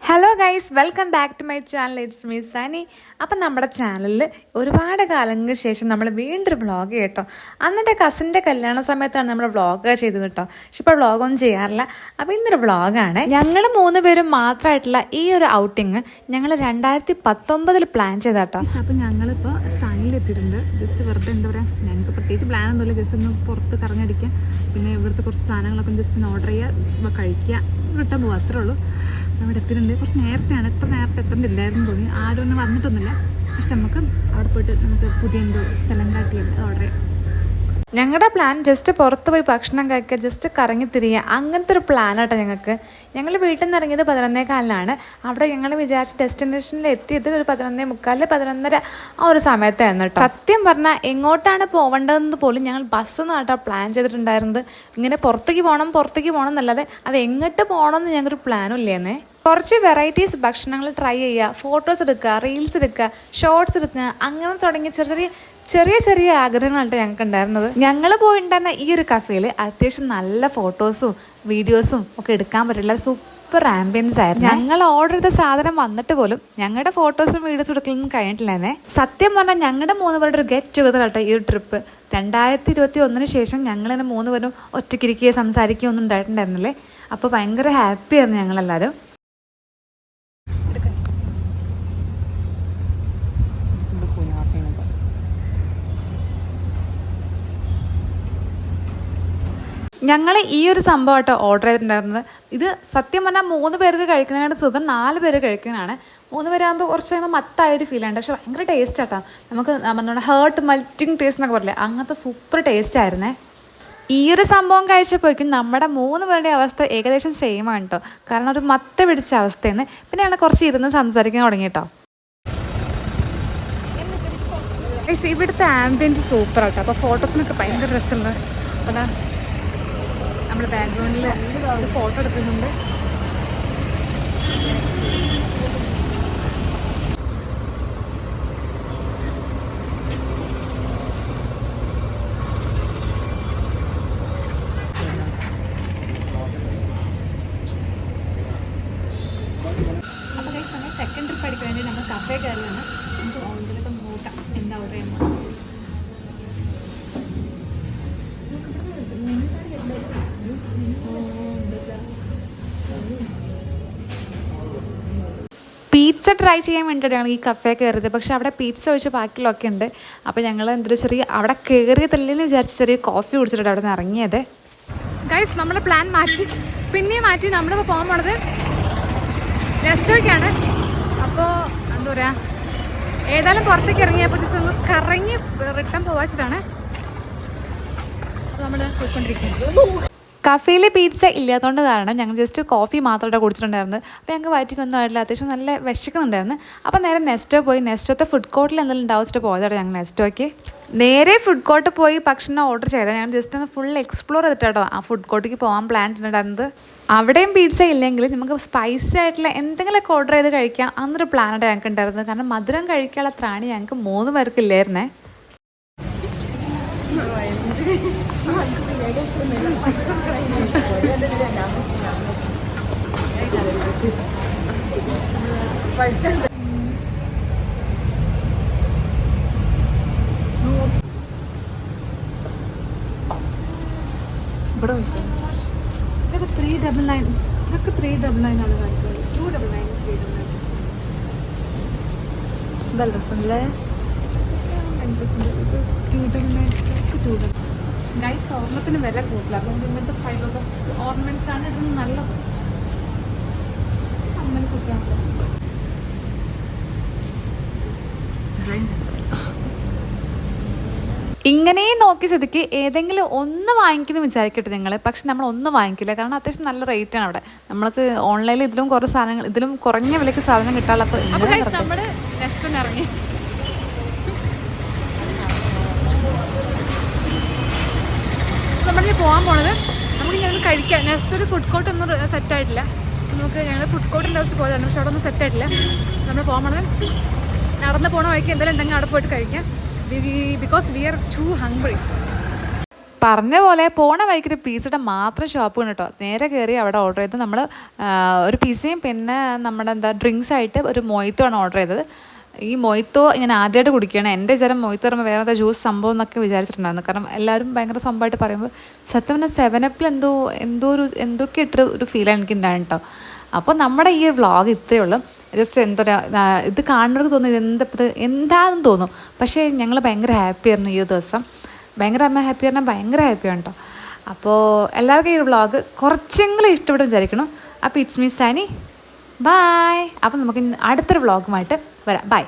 Hello guys, welcome back to my channel. It's me Sani. അപ്പം നമ്മുടെ ചാനലിൽ ഒരുപാട് കാലങ്ങൾക്ക് ശേഷം നമ്മൾ വീണ്ടും വ്ളോഗ് കേട്ടോ. അന്നെൻ്റെ കസിൻ്റെ കല്യാണ സമയത്താണ് നമ്മൾ വ്ളോഗ് ചെയ്തത് കേട്ടോ. പക്ഷെ ഇപ്പോൾ വ്ളോഗൊന്നും ചെയ്യാറില്ല. അപ്പോൾ ഇന്നൊരു വ്ളോഗാണ്. ഞങ്ങൾ 3 പേരും മാത്രമായിട്ടുള്ള ഈ ഒരു ഔട്ടിങ് ഞങ്ങൾ 2019 പ്ലാൻ ചെയ്ത കേട്ടോ. അപ്പോൾ ഞങ്ങളിപ്പോൾ സനിലെത്തിയിട്ടുണ്ട്. ജസ്റ്റ് വെറുതെ എന്താ പറയുക, ഞങ്ങൾക്ക് പ്രത്യേകിച്ച് പ്ലാനൊന്നുമില്ല, ജസ്റ്റ് ഒന്ന് പുറത്ത് കറങ്ങടിക്കുക, പിന്നെ ഇവിടുത്തെ കുറച്ച് സാധനങ്ങളൊക്കെ ജസ്റ്റ് ഒന്ന് ഓർഡർ ചെയ്യുക, കഴിക്കുക, റിട്ടേൺ പോകുക, അത്രേ ഉള്ളൂ. അവിടെ എത്തിയിട്ടുണ്ട്. കുറച്ച് നേരത്തെയാണ്, എത്ര നേരത്തെ എത്തേണ്ടില്ലായിരുന്നു തോന്നി. ആരും ഒന്നും വന്നിട്ടൊന്നുമില്ല. പക്ഷെ നമുക്ക് അവിടെ പോയിട്ട് നമുക്ക് പുതിയ എന്തോ സ്ഥലം കാട്ടിയത് ഓർഡർ ചെയ്യാം. ഞങ്ങളുടെ പ്ലാൻ ജസ്റ്റ് പുറത്ത് പോയി ഭക്ഷണം കഴിക്കുക, ജസ്റ്റ് കറങ്ങി തിരിയുക, അങ്ങനത്തെ ഒരു പ്ലാനാട്ടോ ഞങ്ങൾക്ക്. ഞങ്ങൾ വീട്ടിൽ നിന്ന് ഇറങ്ങിയത് 11:15. അവിടെ ഞങ്ങൾ വിചാരിച്ച ഡെസ്റ്റിനേഷനിൽ എത്തിയത് ഒരു 11:45, 11:30 ആ ഒരു സമയത്തായിരുന്നു കേട്ടോ. സത്യം പറഞ്ഞാൽ എങ്ങോട്ടാണ് പോകേണ്ടതെന്ന് പോലും ഞങ്ങൾ ബസ്സൊന്നും കേട്ടോ പ്ലാൻ ചെയ്തിട്ടുണ്ടായിരുന്നത്. ഇങ്ങനെ പുറത്തേക്ക് പോകണം എന്നല്ലാതെ അത് എങ്ങോട്ട് പോകണമെന്ന് ഞങ്ങൾക്കൊരു പ്ലാനും ഇല്ലേന്നേ. കുറച്ച് വെറൈറ്റീസ് ഭക്ഷണങ്ങൾ ട്രൈ ചെയ്യുക, ഫോട്ടോസ് എടുക്കുക, റീൽസ് എടുക്കുക, ഷോർട്സ് എടുക്കുക, അങ്ങനെ തുടങ്ങിയ ചെറിയ ആഗ്രഹങ്ങളാണ് ഞങ്ങൾക്ക് ഉണ്ടായിരുന്നത്. ഞങ്ങൾ പോയിട്ടുണ്ടായിരുന്ന ഈ ഒരു കഫേയിൽ അത്യാവശ്യം നല്ല ഫോട്ടോസും വീഡിയോസും ഒക്കെ എടുക്കാൻ പറ്റുള്ള സൂപ്പർ ആംബിയൻസ് ആയിരുന്നു. ഞങ്ങൾ ഓർഡർ ചെയ്ത സാധനം വന്നിട്ട് പോലും ഞങ്ങളുടെ ഫോട്ടോസും വീഡിയോസും എടുക്കലൊന്നും കഴിഞ്ഞിട്ടില്ലായിരുന്നേ. സത്യം പറഞ്ഞാൽ ഞങ്ങളുടെ 3 പേരുടെ ഒരു ഗെറ്റ് ടുഗദർ ആട്ടോ ഈ ഒരു ട്രിപ്പ്. 2021 ശേഷം ഞങ്ങളിങ്ങനെ 3 പേരും ഒറ്റയ്ക്കിരിക്കുകയോ സംസാരിക്കുകയോ ഒന്നും ഉണ്ടായിട്ടുണ്ടായിരുന്നില്ലേ. അപ്പോൾ ഭയങ്കര ഹാപ്പിയായിരുന്നു ഞങ്ങളെല്ലാവരും. ഞങ്ങൾ ഈ ഒരു സംഭവം കേട്ടോ ഓർഡർ ചെയ്തിട്ടുണ്ടായിരുന്നത്. ഇത് സത്യം പറഞ്ഞാൽ 3 പേർക്ക് കഴിക്കുന്നതിനാണ് സുഖം 4 പേര് കഴിക്കുന്നതാണ്. 3 പേരാകുമ്പോൾ കുറച്ച് കഴിയുമ്പോൾ മത്തായൊരു ഫീലുണ്ട്. പക്ഷെ ഭയങ്കര ടേസ്റ്റ് ആട്ടോ. നമുക്ക് നമ്മുടെ ഹേർട്ട് മെൽറ്റിംഗ് ടേസ്റ്റ് എന്നൊക്കെ പറയില്ലേ, അങ്ങനത്തെ സൂപ്പർ ടേസ്റ്റ് ആയിരുന്നേ. ഈ ഒരു സംഭവം കഴിച്ചപ്പോഴേക്കും നമ്മുടെ 3 പേരുടെ അവസ്ഥ ഏകദേശം സെയിം ആണ് കേട്ടോ. കാരണം ഒരു മത്ത പിടിച്ച അവസ്ഥയെന്ന്. പിന്നെ ഞങ്ങൾ കുറച്ച് ഇരുന്ന് സംസാരിക്കാൻ തുടങ്ങി കേട്ടോ. ഇവിടുത്തെ ആംബിയൻസ് സൂപ്പർ ആട്ടോ. അപ്പോൾ ഫോട്ടോസിനൊക്കെ ഭയങ്കര രസമുണ്ട്. അതാ നമ്മൾ ബാക്ക്ഗ്രൗണ്ടിൽ ഒരു ഫോട്ടോ എടുക്കുന്നുണ്ട്. അപ്പോൾ ഗൈസ്, നമ്മൾ സെക്കൻഡ് ട്രിപ്പ് അടിക്കാൻ വേണ്ടി നമ്മൾ കഫേ കയറിയാണ്. നമുക്ക് ഓൺലൈനിലൊക്കെ നോക്കാം എന്താ ഓർഡർ ചെയ്യുമ്പോൾ. പിസ്സ ട്രൈ ചെയ്യാൻ വേണ്ടിയിട്ടാണ് ഈ കഫേ കയറിയത്. പക്ഷേ അവിടെ പിസ്സ ഒഴിച്ച് ബാക്കിയുള്ളതൊക്കെ ഉണ്ട്. അപ്പോൾ ഞങ്ങൾ എന്തൊരു അവിടെ കയറിയതല്ലെന്ന് വിചാരിച്ച് ചെറിയ കോഫി കുടിച്ചിട്ട് അവിടെ നിന്ന് ഇറങ്ങിയത്. ഗൈസ്, നമ്മൾ പ്ലാൻ പിന്നെയും മാറ്റി. നമ്മളിപ്പോൾ പോകാൻ പോണത് നെസ്റ്റോയ്ക്കാണ്. അപ്പോൾ എന്താ പറയുക, ഏതായാലും പുറത്തേക്ക് ഇറങ്ങിയപ്പോൾ ജസ്റ്റ് ഒന്ന് കറങ്ങി റിട്ടേൺ പോവാച്ചിട്ടാണ് നമ്മൾ പോയിക്കൊണ്ടിരിക്കുന്നത്. കഫേയിൽ പിസ്സ ഇല്ലാത്തതുകൊണ്ട് കാരണം ഞങ്ങൾ ജസ്റ്റ് കോഫി മാത്രമായിട്ട് കുടിച്ചിട്ടുണ്ടായിരുന്നു. അപ്പോൾ ഞങ്ങൾക്ക് വയറ്റിക്കൊന്നും ആയിട്ടില്ല, അത്യാവശ്യം നല്ല വിശക്കുന്നുണ്ടായിരുന്നു. അപ്പോൾ നേരെ നെസ്റ്റോ പോയി. നെസ്റ്റോത്തെ ഫുഡ് കോർട്ടിൽ എന്തെങ്കിലും ഉണ്ടാവിച്ചിട്ട് പോയതാണ് ഞങ്ങൾ നെസ്റ്റോയ്ക്ക്. നേരെ ഫുഡ് കോർട്ട് പോയി ഭക്ഷണം ഓർഡർ ചെയ്താൽ ഞങ്ങൾ ജസ്റ്റ് ഒന്ന് ഫുൾ എക്സ്പ്ലോർ ചെയ്തിട്ടോ ആ ഫുഡ് കോർട്ടിലേക്ക് പോകാൻ പ്ലാൻ ഇട്ടിട്ടുണ്ടായിരുന്നത്. അവിടെയും പിസ്സ ഇല്ലെങ്കിൽ നമുക്ക് സ്പൈസി ആയിട്ടുള്ള എന്തെങ്കിലുമൊക്കെ ഓർഡർ ചെയ്ത് കഴിക്കാം അന്നൊരു പ്ലാനായിട്ട് ഞങ്ങൾക്ക് ഉണ്ടായിരുന്നത്. കാരണം മധുരം കഴിക്കാനുള്ള ത്രാണി ഞങ്ങൾക്ക് 3 പേർക്കില്ലായിരുന്നേ. ഇവിടെ 399 ഇതൊക്കെ 399 ആണ് കാണിക്കുന്നത്. 299 നല്ല രസമല്ലേ. 299 ഗൈസ്, സ്വർണ്ണത്തിന് വില കൂട്ടില്ല. അപ്പം ഇങ്ങനത്തെ സ്റ്റൈലൊക്കെ ഓർണമെന്റ്സ് ആണ് ഇതൊന്നും നല്ലത്. അങ്ങനെ സൂപ്പറാണ്. ഇങ്ങനെ നോക്കി സ്ഥിതിക്ക് ഏതെങ്കിലും ഒന്ന് വാങ്ങിക്കുന്നു വിചാരിക്കട്ടെ നിങ്ങൾ. പക്ഷെ നമ്മൾ ഒന്നും വാങ്ങിക്കില്ല. കാരണം അത്യാവശ്യം നല്ല റേറ്റാണ് അവിടെ. നമ്മൾക്ക് ഓൺലൈനിൽ ഇതിലും കുറേ സാധനങ്ങൾ, ഇതിലും കുറഞ്ഞ വിലയ്ക്ക് സാധനം കിട്ടാനുള്ള. അപ്പോൾ നമ്മൾ നെക്സ്റ്റ് ഒന്ന് ഇറങ്ങി. നമ്മളിനി പോകാൻ പോണത് നമുക്ക് ഞങ്ങൾ കഴിക്കാം. നെക്സ്റ്റ് ഒരു ഫുഡ് കോർട്ട് ഒന്നും സെറ്റായിട്ടില്ല. നമുക്ക് ഞങ്ങൾ ഫുഡ് കോർട്ടിൻ്റെ ഹൗസ് പോയതാണ്, പക്ഷെ അവിടെ ഒന്നും സെറ്റായിട്ടില്ല. നമ്മൾ പോകാൻ പോണത് നടന്ന് പോണ വഴിക്ക് എന്തെങ്കിലും ഉണ്ടെങ്കിൽ അവിടെ പോയിട്ട് കഴിക്കാം. Because we are too hungry. പറഞ്ഞ പോലെ പോണ വഴിക്കൊരു പിസയുടെ മാത്രം ഷോപ്പ് കേട്ടോ. നേരെ കയറി അവിടെ ഓർഡർ ചെയ്ത് നമ്മൾ ഒരു പിസയും പിന്നെ നമ്മുടെ ഡ്രിങ്ക്സ് ആയിട്ട് ഒരു മൊയ്ത്തോ ആണ് ഓർഡർ ചെയ്തത്. ഈ മൊയ്ത്തോ ഞാൻ ആദ്യമായിട്ട് കുടിക്കുകയാണ്. എൻ്റെ വിചാരം മൊയ്ത്തോ പറയുമ്പോൾ വേറെ എന്താ ജ്യൂസ് സംഭവം എന്നൊക്കെ വിചാരിച്ചിട്ടുണ്ടായിരുന്നു. കാരണം എല്ലാവരും ഭയങ്കര സംഭവമായിട്ട് പറയുമ്പോൾ സത്യം പറഞ്ഞാൽ 7up എന്തൊക്കെ ഇട്ടൊരു ഒരു ഫീലാണ് എനിക്ക് ഉണ്ടായിരുന്നു കേട്ടോ. അപ്പോൾ നമ്മുടെ ഈ വ്ളോഗ് ഇത്രയേ ഉള്ളൂ. ജസ്റ്റ് ഇത് കാണുന്നവർക്ക് തോന്നുന്നു എന്താണെന്ന് തോന്നും. പക്ഷേ ഞങ്ങൾ ഭയങ്കര ഹാപ്പി ആയിരുന്നു ഈ ദിവസം. ഭയങ്കര ഹാപ്പി പറഞ്ഞാൽ ഭയങ്കര ഹാപ്പിയാണ് കേട്ടോ. അപ്പോൾ എല്ലാവർക്കും ഈ വ്ളോഗ് കുറച്ചെങ്കിലും ഇഷ്ടപ്പെട്ട് വിചാരിക്കണം. അപ്പോൾ ഇറ്റ്സ് മീ സാനി, ബായ്. അപ്പം നമുക്ക് അടുത്തൊരു വ്ളോഗുമായിട്ട് വരാം. ബൈ.